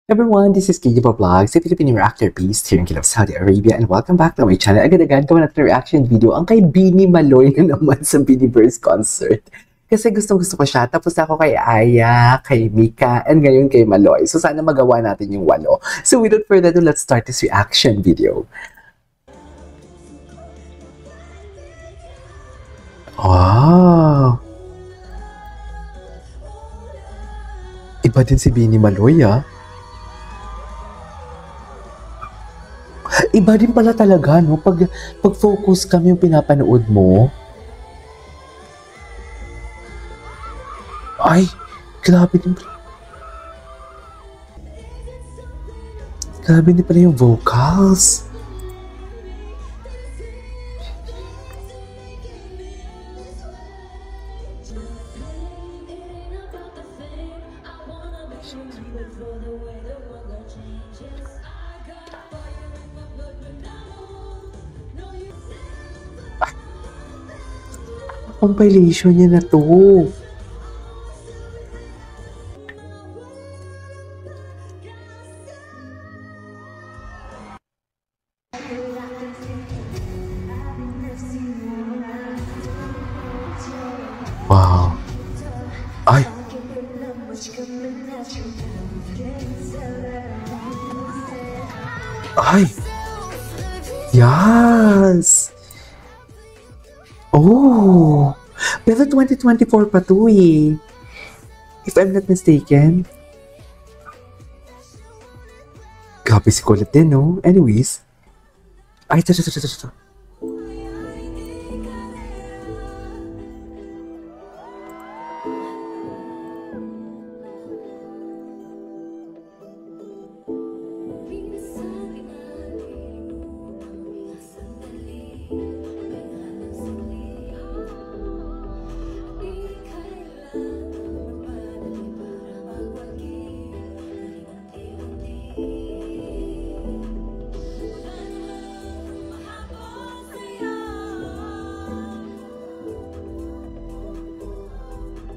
Everyone, this is Kiki Vlogs, a Filipino reactor piece here in Kiev, Saudi Arabia, and welcome back to my channel. Agad-agad gawa natin reaction video ang kay Beanie Maloy na naman sa Beanieverse concert. Kasi gustong-gusto ko siya. Tapos ako kay Aya, kay Mika, and ngayon kay Maloy. So sana magawa natin yung walo. So without further ado, let's start this reaction video. Wow! Iba din si Beanie Maloy, ah. Iba din pala talaga, no? Pag focus kami yung pinapanood mo. Ay, grabe din pala. Grabe din pala yung vocals. Compilation niya na to. Wow. Ay. Ay. Yes. Oh, pero 2024 pa to eh. If I'm not mistaken. Grabe si kulit din, no? Anyways. Ay, ito.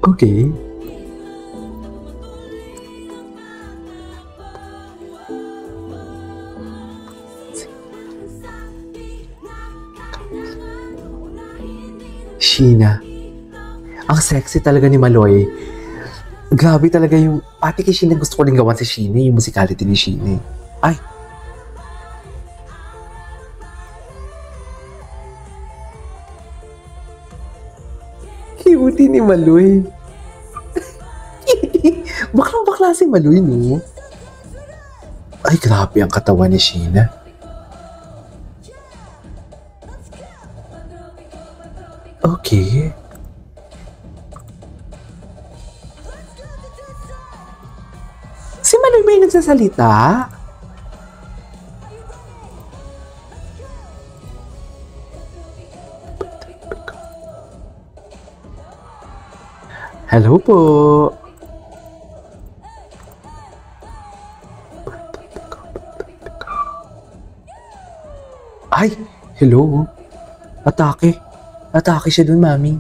Okay. Sheena. Ang sexy talaga ni Maloy. Grabe talaga yung... Pati kay Sheena gusto ko rin gawan si Sheena, yung musicality ni Sheena. Ay! Cute ni Maloy. Baklang-bakla si Maloy, no? Ay, grabe ang katawan ni Sheena. Okay. Si Maloy ba yung nagsasalita? Hello po. Ay, hello. Atake. Atake siya dun, mami.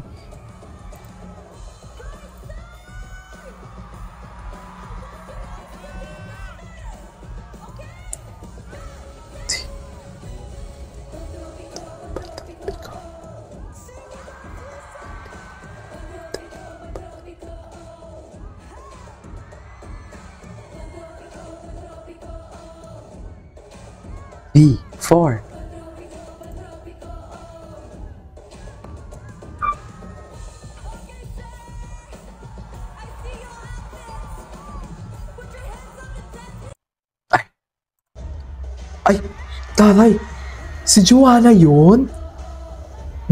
B4. Ay, taray! Si Joanna yun?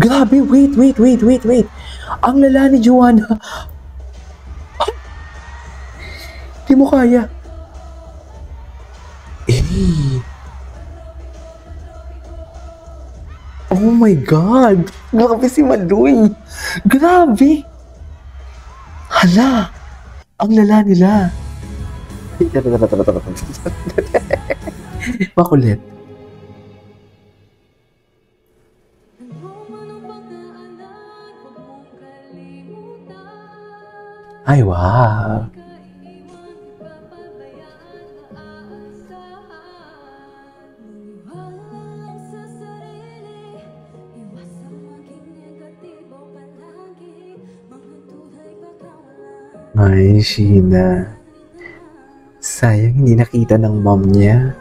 Grabe, wait. Ang lala ni Joanna. Ay, di mo kaya. Eh. Oh my God! Grabe si Maloy! Grabe! Hala! Ang lala nila. Makulit. Ay, wow. Ay, Sheena. Sayang hindi nakita ng mom niya.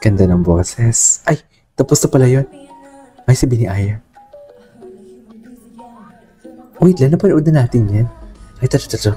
Ganda ng boses. Ay, tapos na pala yun. Ay, si Bini Aya. Wait lang, napanood na natin yan. Ay, ito.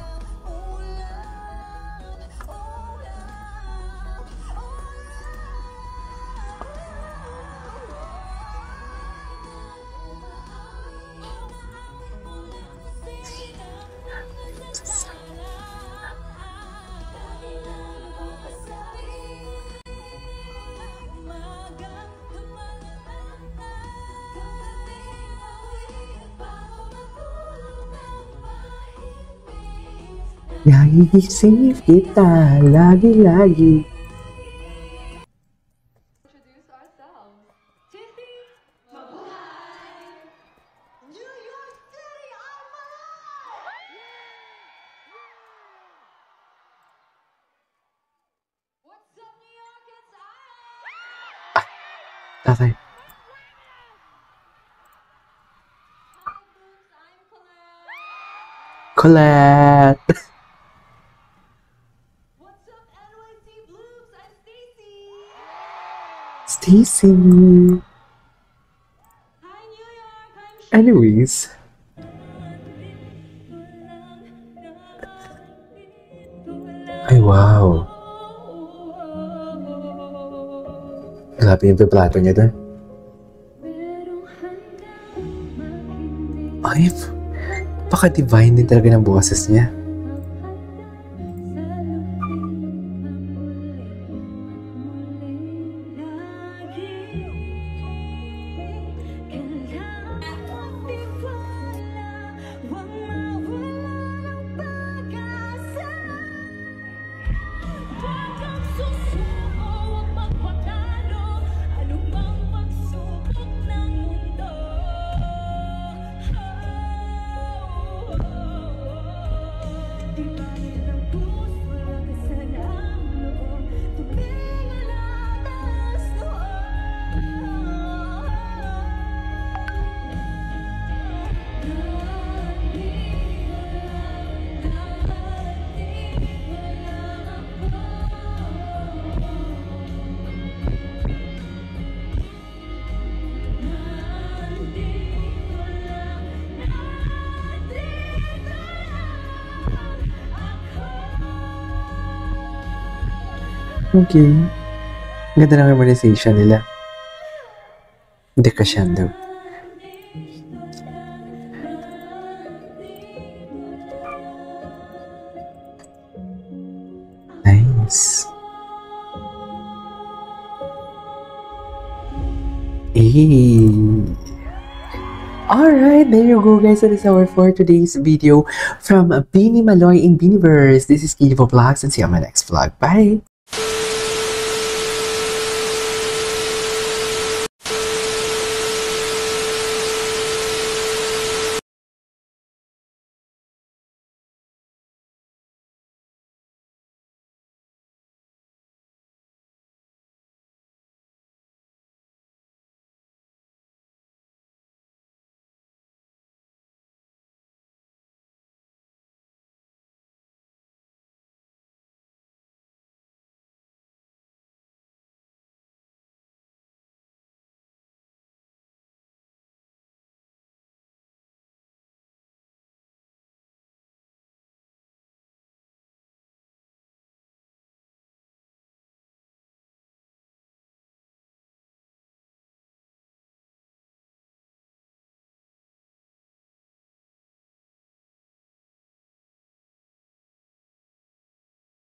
Naiisip kita lagi-lagi. Introduce ourselves. Tiffy, mabuhay! New York City, I'm alive! What's up, New York? It's I. Tatay. Hi, Boots, I'm Colette. Colette. What's up, NYC Blues? I'm Stacy. Stacy. Hi, New York. I'm Anyways. Ay, wow. Grabe yung vibrato niya doon. Ay, paka-divine din talaga ng boses niya. Okay. Ganda ng harmonization nila. Hindi crescendo. Nice. Alright, there you go guys. That is our for today's video from Bini Maloy in Biniverse. This is Kijivo Vlogs and see you on my next vlog. Bye!